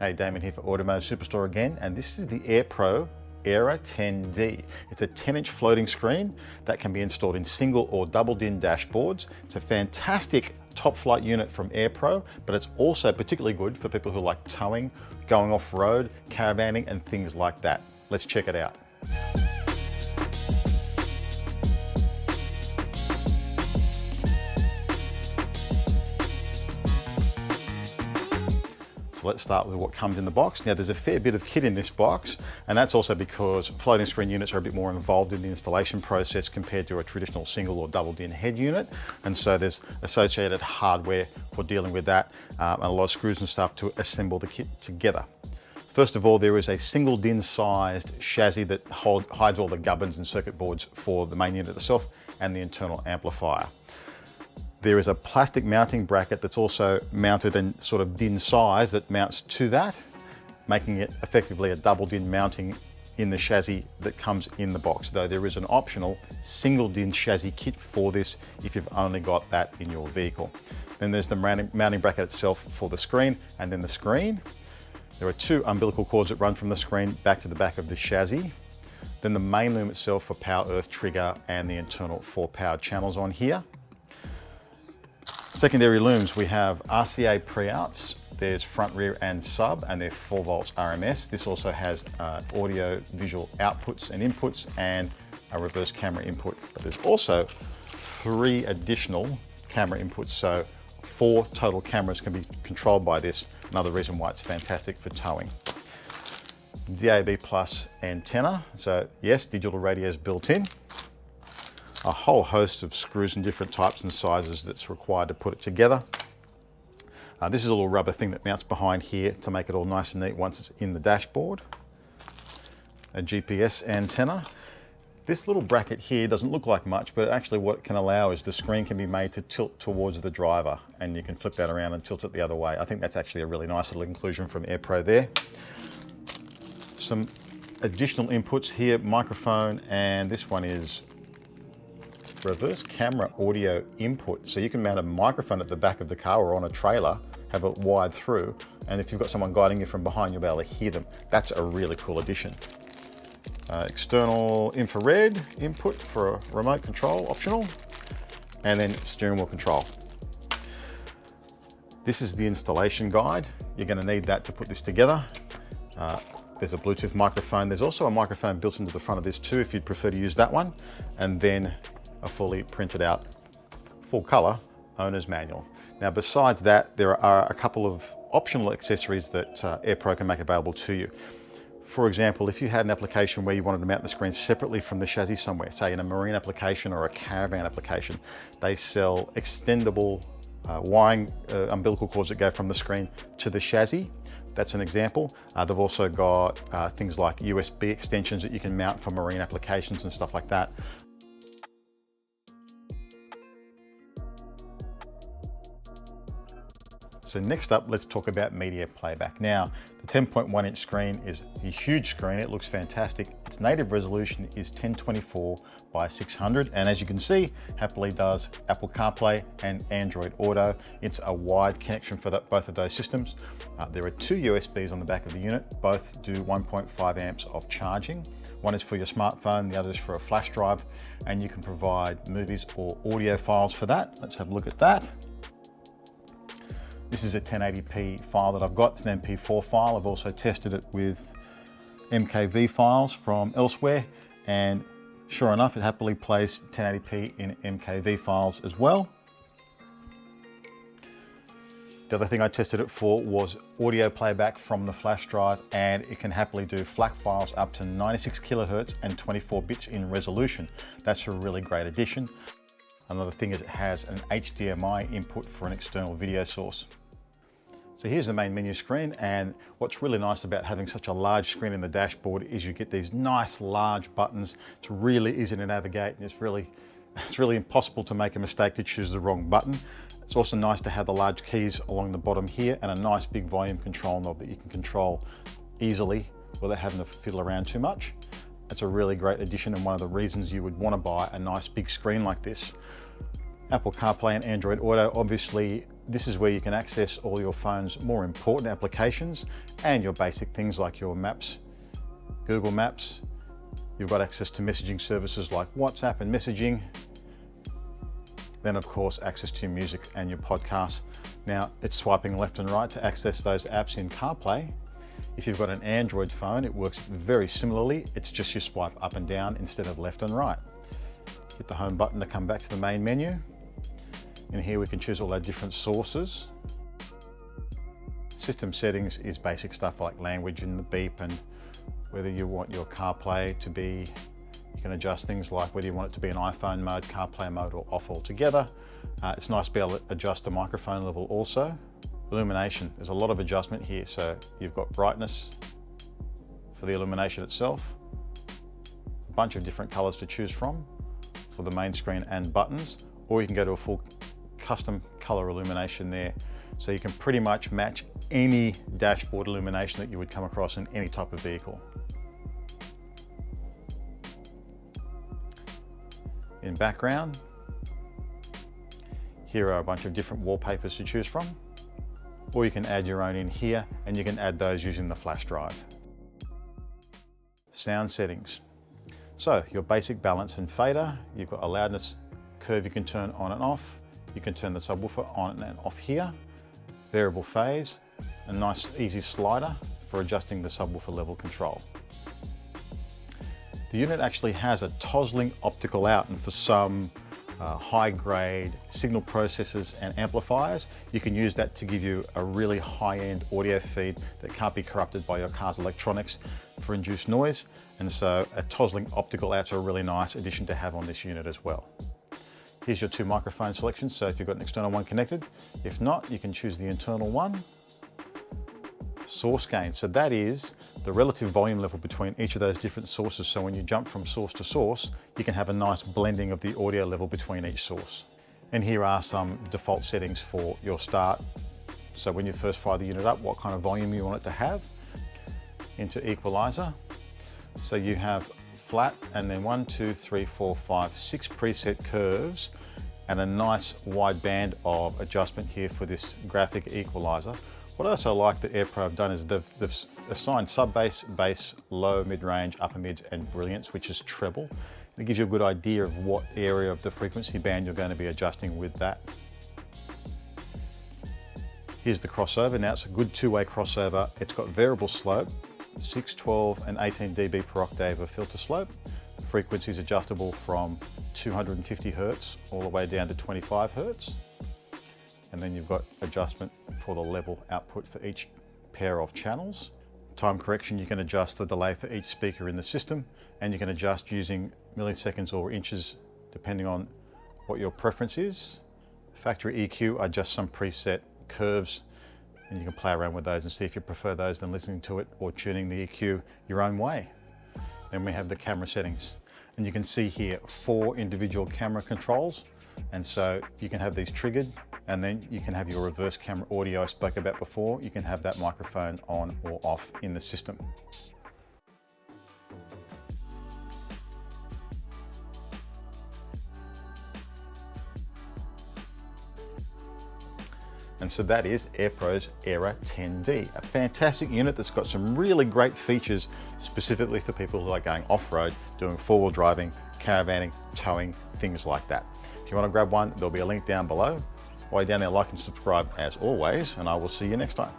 Hey, Damon here for Automotive Superstore again, and this is the Aerpro AERA10D. It's a 10-inch floating screen that can be installed in single or double DIN dashboards. It's a fantastic top flight unit from Aerpro, but it's also particularly good for people who like towing, going off-road, caravanning, and things like that. Let's check it out. Let's start with what comes in the box. Now, there's a fair bit of kit in this box, and that's also because floating screen units are a bit more involved in the installation process compared to a traditional single or double DIN head unit. And so there's associated hardware for dealing with that, and a lot of screws and stuff to assemble the kit together. First of all, there is a single DIN sized chassis that hides all the gubbins and circuit boards for the main unit itself and the internal amplifier. There is a plastic mounting bracket that's also mounted in sort of DIN size that mounts to that, making it effectively a double DIN mounting in the chassis that comes in the box, though there is an optional single DIN chassis kit for this if you've only got that in your vehicle. Then there's the mounting bracket itself for the screen, and then the screen. There are two umbilical cords that run from the screen back to the back of the chassis. Then the main loom itself for power, earth, trigger, and the internal 4 power channels on here. Secondary looms, we have RCA pre-outs, there's front, rear, and sub, and they're 4 volts RMS. This also has audio visual outputs and inputs and a reverse camera input. But there's also 3 additional camera inputs, so 4 total cameras can be controlled by this. Another reason why it's fantastic for towing. DAB+ antenna, so yes, digital radio is built in. A whole host of screws in different types and sizes that's required to put it together. This is a little rubber thing that mounts behind here to make it all nice and neat once it's in the dashboard. A GPS antenna. This little bracket here doesn't look like much, but actually what it can allow is the screen can be made to tilt towards the driver, and you can flip that around and tilt it the other way. I think that's actually a really nice little inclusion from Aerpro there. Some additional inputs here, microphone, and this one is reverse camera audio input. So you can mount a microphone at the back of the car or on a trailer, have it wired through, and if you've got someone guiding you from behind, you'll be able to hear them. That's a really cool addition. External infrared input for a remote control, optional, and then steering wheel control. This is the installation guide. You're going to need that to put this together. There's a Bluetooth microphone. There's also a microphone built into the front of this too, if you'd prefer to use that one. And then a fully printed out, full color owner's manual. Now, besides that, there are a couple of optional accessories that Aerpro can make available to you. For example, if you had an application where you wanted to mount the screen separately from the chassis somewhere, say in a marine application or a caravan application, they sell extendable wiring umbilical cords that go from the screen to the chassis. That's an example. They've also got things like USB extensions that you can mount for marine applications and stuff like that. So next up, let's talk about media playback. Now, the 10.1-inch screen is a huge screen. It looks fantastic. Its native resolution is 1024 by 600, and as you can see, happily does Apple CarPlay and Android Auto. It's a wide connection for both of those systems. There are 2 USBs on the back of the unit. Both do 1.5 amps of charging. One is for your smartphone, the other is for a flash drive, and you can provide movies or audio files for that. Let's have a look at that. This is a 1080p file that I've got. It's an MP4 file. I've also tested it with MKV files from elsewhere, and sure enough, it happily plays 1080p in MKV files as well. The other thing I tested it for was audio playback from the flash drive, and it can happily do FLAC files up to 96 kilohertz and 24 bits in resolution. That's a really great addition. Another thing is it has an HDMI input for an external video source. So here's the main menu screen, and what's really nice about having such a large screen in the dashboard is you get these nice large buttons. It's really easy to navigate, and it's really impossible to make a mistake to choose the wrong button. It's also nice to have the large keys along the bottom here and a nice big volume control knob that you can control easily without having to fiddle around too much. It's a really great addition, and one of the reasons you would want to buy a nice big screen like this. Apple CarPlay and Android Auto, obviously this is where you can access all your phone's more important applications and your basic things like your Maps, Google Maps. You've got access to messaging services like WhatsApp and messaging. Then of course access to your music and your podcasts. Now it's swiping left and right to access those apps in CarPlay. If you've got an Android phone, it works very similarly. It's just you swipe up and down instead of left and right. Hit the home button to come back to the main menu. And here we can choose all our different sources. System settings is basic stuff like language and the beep, and whether you want your CarPlay to be, you can adjust things like whether you want it to be an iPhone mode, CarPlay mode, or off altogether. It's nice to be able to adjust the microphone level also. Illumination, there's a lot of adjustment here. So you've got brightness for the illumination itself, a bunch of different colors to choose from for the main screen and buttons, or you can go to a full custom color illumination there. So you can pretty much match any dashboard illumination that you would come across in any type of vehicle. In background, here are a bunch of different wallpapers to choose from, or you can add your own in here, and you can add those using the flash drive. Sound settings. So your basic balance and fader, you've got a loudness curve you can turn on and off. You can turn the subwoofer on and off here. Variable phase, a nice easy slider for adjusting the subwoofer level control. The unit actually has a Toslink optical out, and for some high-grade signal processors and amplifiers, you can use that to give you a really high-end audio feed that can't be corrupted by your car's electronics for induced noise. And so a Toslink optical out's a really nice addition to have on this unit as well. Here's your two microphone selections, so if you've got an external one connected. If not, you can choose the internal one. Source gain, so that is the relative volume level between each of those different sources. So when you jump from source to source, you can have a nice blending of the audio level between each source. And here are some default settings for your start. So when you first fire the unit up, what kind of volume you want it to have. Into equalizer. So you have flat and then 1, 2, 3, 4, 5, 6 preset curves and a nice wide band of adjustment here for this graphic equalizer. What I also like that Aerpro have done is they've assigned sub-bass, bass, low, mid-range, upper mids, and brilliance, which is treble. It gives you a good idea of what area of the frequency band you're going to be adjusting with that. Here's the crossover. Now it's a good two-way crossover. It's got variable slope, 6, 12, and 18 dB per octave of filter slope. The frequency is adjustable from 250 Hertz all the way down to 25 Hertz. And then you've got adjustment for the level output for each pair of channels. Time correction, you can adjust the delay for each speaker in the system, and you can adjust using milliseconds or inches depending on what your preference is. Factory EQ are just some preset curves, and you can play around with those and see if you prefer those than listening to it or tuning the EQ your own way. Then we have the camera settings, and you can see here 4 individual camera controls, and so you can have these triggered, and then you can have your reverse camera audio I spoke about before. You can have that microphone on or off in the system. And so that is Aerpro's AERA10D, a fantastic unit that's got some really great features specifically for people who are going off-road, doing four-wheel driving, caravanning, towing, things like that. If you want to grab one, there'll be a link down below. While you're down there, like and subscribe as always, and I will see you next time.